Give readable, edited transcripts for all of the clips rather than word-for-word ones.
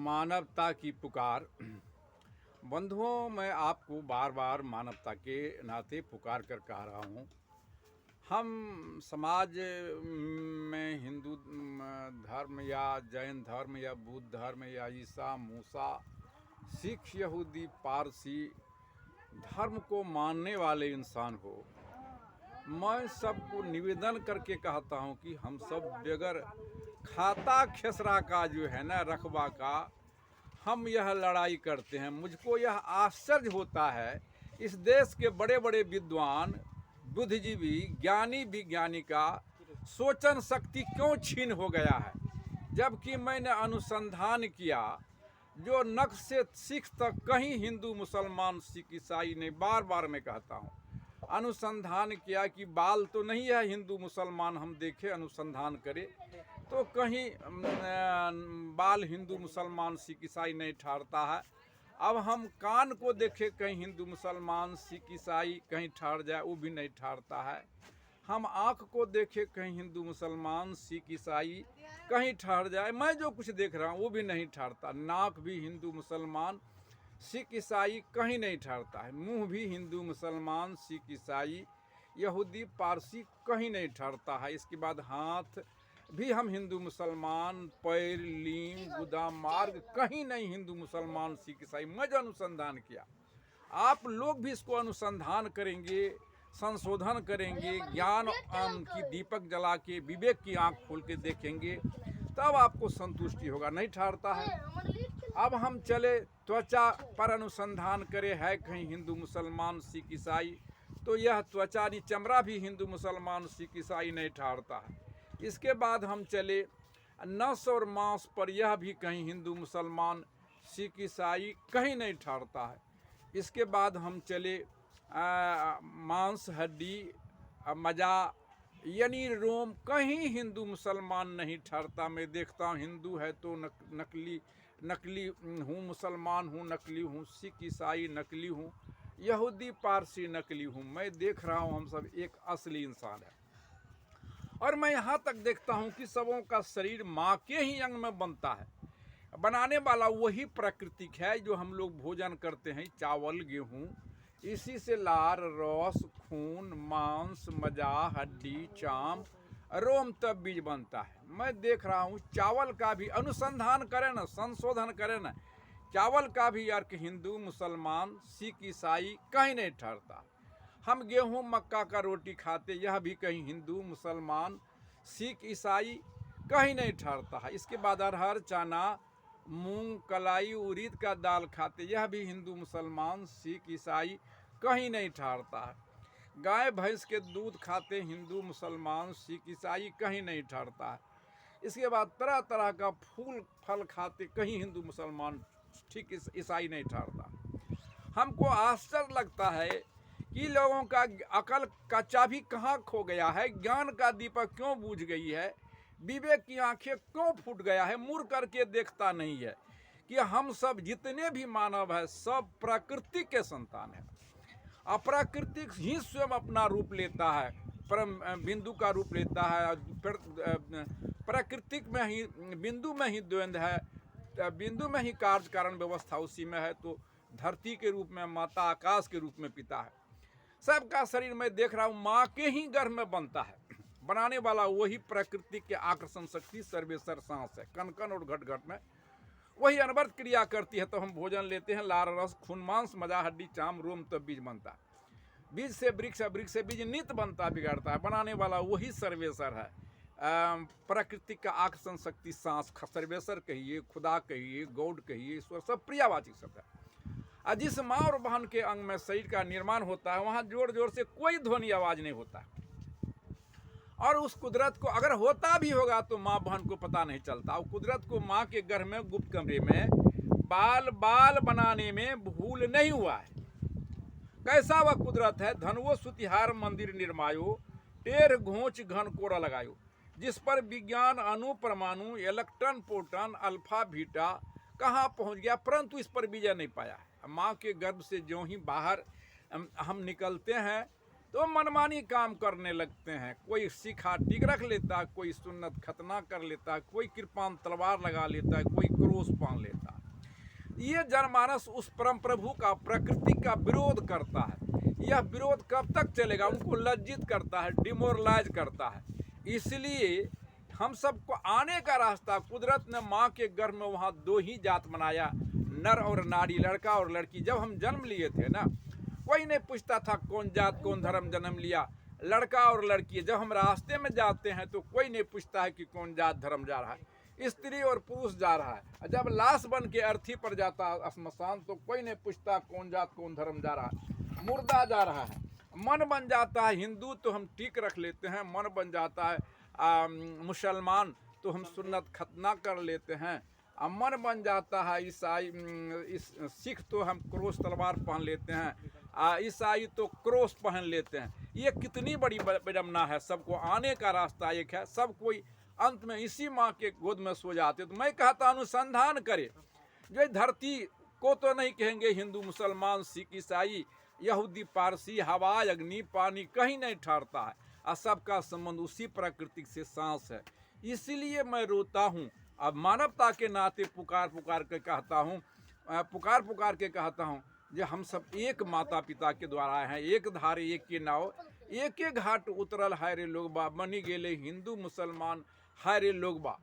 मानवता की पुकार। बंधुओं, मैं आपको बार बार मानवता के नाते पुकार कर कह रहा हूँ। हम समाज में हिंदू धर्म या जैन धर्म या बुद्ध धर्म या ईसा मूसा सिख यहूदी पारसी धर्म को मानने वाले इंसान हो, मैं सबको निवेदन करके कहता हूँ कि हम सब बगैर खाता खेसरा का जो है ना रखबा का हम यह लड़ाई करते हैं। मुझको यह आश्चर्य होता है, इस देश के बड़े बड़े विद्वान बुद्धिजीवी ज्ञानी विज्ञानी का सोचन शक्ति क्यों छीन हो गया है। जबकि मैंने अनुसंधान किया, जो नक्श से सिख तक कहीं हिंदू मुसलमान सिख ईसाई ने बार बार मैं कहता हूँ अनुसंधान किया कि बाल तो नहीं है हिंदू मुसलमान, हम देखे अनुसंधान करें तो कहीं बाल हिंदू मुसलमान सिख ईसाई नहीं ठहरता है। अब हम कान को देखे कहीं हिंदू मुसलमान सिख ईसाई कहीं ठहर जाए, वो भी नहीं ठहरता है। हम आँख को देखे कहीं हिंदू मुसलमान सिख ईसाई कहीं ठहर जाए, मैं जो कुछ देख रहा हूँ वो भी नहीं ठहरता। नाक भी हिंदू मुसलमान सिख ईसाई कहीं नहीं ठहरता है। मुंह भी हिंदू मुसलमान सिख ईसाई यहूदी पारसी कहीं नहीं ठहरता है। इसके बाद हाथ भी हम हिंदू मुसलमान, पैर, लींग, गुदा, मार्ग कहीं नहीं हिंदू मुसलमान सिख ईसाई। मैं जो अनुसंधान किया, आप लोग भी इसको अनुसंधान करेंगे, संशोधन करेंगे, ज्ञान की दीपक जला के विवेक की आंख खोल के देखेंगे, तब आपको संतुष्टि होगा। नहीं ठहरता है। अब हम चले त्वचा पर अनुसंधान करें, है कहीं हिंदू मुसलमान सिख ईसाई, तो यह त्वचा चमड़ा भी हिंदू मुसलमान सिख ईसाई नहीं ठहरता है। इसके बाद हम चले नस और मांस पर, यह भी कहीं हिंदू मुसलमान सिख ईसाई कहीं नहीं ठहरता है। इसके बाद हम चले मांस, हड्डी, मजा यानी रोम, कहीं हिंदू मुसलमान नहीं ठहरता। मैं देखता हूँ हिंदू है तो नकली हूँ, मुसलमान हूँ नकली हूँ, सिख ईसाई नकली हूँ, यहूदी पारसी नकली हूँ। मैं देख रहा हूँ हम सब एक असली इंसान है। और मैं यहाँ तक देखता हूँ कि सबों का शरीर माँ के ही अंग में बनता है। बनाने वाला वही प्राकृतिक है जो हम लोग भोजन करते हैं, चावल गेहूँ, इसी से लार रस खून मांस मजा हड्डी चाम रोम तब बीज बनता है। मैं देख रहा हूँ चावल का भी अनुसंधान करें ना, संशोधन करें ना, चावल का भी अर्क हिंदू मुसलमान सिख ईसाई कहीं नहीं ठहरता। हम गेहूँ मक्का का रोटी खाते, यह भी कहीं हिंदू मुसलमान सिख ईसाई कहीं नहीं ठहरता है। इसके बाद अरहर चना मूंग कलाई उड़द का दाल खाते, यह भी हिंदू मुसलमान सिख ईसाई कहीं नहीं ठहरता है। गाय भैंस के दूध खाते, हिंदू मुसलमान सिख ईसाई कहीं नहीं ठहरता है। इसके बाद तरह तरह का फूल फल खाते, कहीं हिंदू मुसलमान ठीक ईसाई नहीं ठहरता। हमको आश्चर्य लगता है कि लोगों का अकल का चाबी कहाँ खो गया है, ज्ञान का दीपक क्यों बुझ गई है, विवेक की आंखें क्यों फूट गया है। मुड़ करके देखता नहीं है कि हम सब जितने भी मानव है सब प्रकृति के संतान है। अप्राकृतिक ही स्वयं अपना रूप लेता है, परम बिंदु का रूप लेता है। प्राकृतिक में ही बिंदु में ही द्वंद्व है, बिंदु में ही कार्य कारण व्यवस्था उसी में है। तो धरती के रूप में माता, आकाश के रूप में पिता है। सबका शरीर में देख रहा हूँ माँ के ही गर्भ में बनता है। बनाने वाला वही प्रकृति के आकर्षण शक्ति सर्वेसर सांस है। कण कण और घट घट में वही अनवरत क्रिया करती है। तो हम भोजन लेते हैं, लार रस खून मांस मजा हड्डी चाम रोम तब बीज बनता है। बीज से वृक्ष, वृक्ष से बीज नित्य बनता बिगड़ता है। बनाने वाला वही सर्वेसर है। प्रकृति का आकर्षण शक्ति सांस, सर्वेसर कहिए, खुदा कहिए, गॉड कहिए, ईश्वर, सब प्रियवाची शब्द है। जिस माँ और बहन के अंग में शरीर का निर्माण होता है, वहाँ जोर जोर से कोई ध्वनि आवाज नहीं होता। और उस कुदरत को अगर होता भी होगा तो माँ बहन को पता नहीं चलता। और कुदरत को माँ के गर्भ में गुप्त कमरे में बाल बनाने में भूल नहीं हुआ है। कैसा वह कुदरत है, धनुओ सुतिहार मंदिर निर्मायो, टेढ़ घोंच घन कोरा लगायो, जिस पर विज्ञान अणु परमाणु इलेक्ट्रॉन प्रोटॉन अल्फा बीटा कहाँ पहुँच गया, परंतु इस पर विजय नहीं पाया है। माँ के गर्भ से जो ही बाहर हम निकलते हैं तो मनमानी काम करने लगते हैं। कोई सीखा टिक रख लेता, कोई सुन्नत खतना कर लेता, कोई कृपान तलवार लगा लेता, कोई क्रोस बांध लेता। ये जनमानस उस परम प्रभु का, प्रकृति का विरोध करता है। यह विरोध कब तक चलेगा? उनको लज्जित करता है, डिमोरलाइज करता है। इसलिए हम सबको आने का रास्ता, कुदरत ने माँ के गर्भ में वहाँ दो ही जात बनाया, नर और नारी, लड़का और लड़की। जब हम जन्म लिए थे ना, कोई नहीं पूछता था कौन जात कौन धर्म जन्म लिया, लड़का और लड़की। जब हम रास्ते में जाते हैं तो कोई नहीं पूछता है कि कौन जात धर्म जा रहा है, स्त्री और पुरुष जा रहा है। जब लाश बन के अर्थी पर जाता है श्मशान, तो कोई नहीं पूछता कौन जात कौन धर्म जा रहा है, मुर्दा जा रहा है। मन बन जाता है हिंदू तो हम टीक रख लेते हैं, मन बन जाता है मुसलमान तो हम सुन्नत खतना कर लेते हैं, मन बन जाता है ईसाई, सिख तो हम क्रोस तलवार पहन लेते हैं, ईसाई तो क्रॉस पहन लेते हैं। ये कितनी बड़ी विडम्बना है। सबको आने का रास्ता एक है, सब कोई अंत में इसी माँ के गोद में सो जाते। तो मैं कहता अनुसंधान करे। जो धरती को तो नहीं कहेंगे हिंदू मुसलमान सिख ईसाई यहूदी पारसी, हवा अग्नि पानी कहीं नहीं ठहरता है, और सबका संबंध उसी प्रकृति से सांस है। इसीलिए मैं रोता हूँ। अब मानवता के नाते पुकार पुकार के कहता हूँ जो हम सब एक माता पिता के द्वारा हैं, एक धारे एक के नाव, एक एक घाट उतरल है रे लोगबा, बनी गेले हिंदू मुसलमान है रे लोगबा।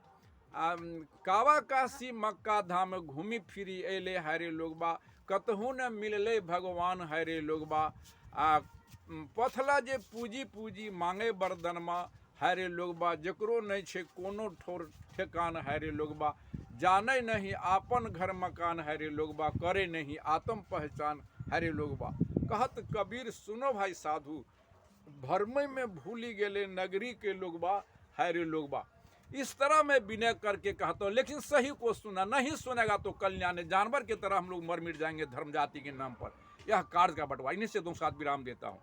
कावा काशी मक्का धाम घूमी फिरी अले है रे लोगबा, कतहु न मिलले भगवान है रे लोगबा। पथला जे पूजी पूजी मांगे बरदनमा है रे लोगबा, जकरो नहीं छे कोनो ठोर ठेकान है रे लोगबा। जाने नहीं आपन घर मकान है रे लोगबा, करे नहीं आत्म पहचान है रे लोगबा। कहत कबीर सुनो भाई साधु, भरमई में भूली गेले नगरी के लोगबा है रे लोगबा। इस तरह मैं विनय करके कहता हूँ, लेकिन सही को सुना, नहीं सुनेगा तो कल्याण, जानवर की तरह हम लोग मर मिट जाएंगे धर्म जाति के नाम पर। यह कार्य का बंटवारा। इन्हीं से 2 साथ विराम देता हूँ।